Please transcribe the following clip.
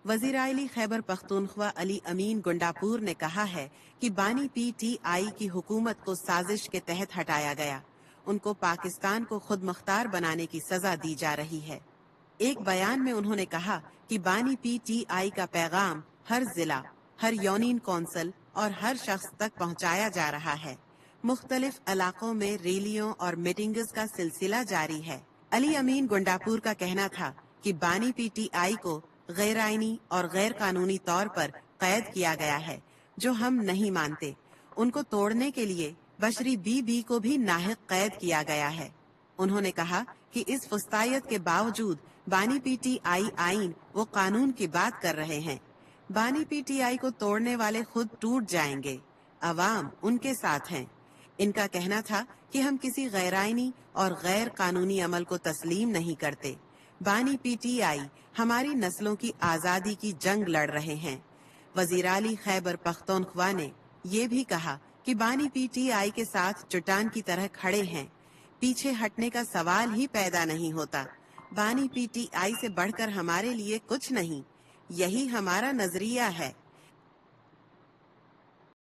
वजीर आली खैबर पख्तूनख्वा अली अमीन गुंडापुर ने कहा है कि बानी PTI की हुकूमत को साजिश के तहत हटाया गया। उनको पाकिस्तान को खुद मुख्तार बनाने की सजा दी जा रही है। एक बयान में उन्होंने कहा कि बानी PTI का पैगाम हर जिला, हर यूनियन कौंसिल और हर शख्स तक पहुंचाया जा रहा है। मुख्तलिफ इलाकों में रैलियों और मीटिंग्स का सिलसिला जारी है। अली अमीन गुंडापुर का कहना था कि बानी PTI को गैर आईनी और गैर कानूनी तौर पर कैद किया गया है, जो हम नहीं मानते। उनको तोड़ने के लिए बशरी बीबी को भी नाहक कैद किया गया है। उन्होंने कहा कि इस फुस्तायत के बावजूद बानी PTI आइन वो कानून की बात कर रहे हैं। बानी PTI को तोड़ने वाले खुद टूट जाएंगे, अवाम उनके साथ हैं। इनका कहना था कि हम किसी गैर आईनी और गैर कानूनी अमल को तस्लीम नहीं करते। बानी PTI हमारी नस्लों की आज़ादी की जंग लड़ रहे हैं। वज़ीर आली खैबर पख्तूनख्वा ने ये भी कहा कि बानी PTI के साथ चट्टान की तरह खड़े हैं, पीछे हटने का सवाल ही पैदा नहीं होता। बानी PTI से बढ़कर हमारे लिए कुछ नहीं, यही हमारा नजरिया है।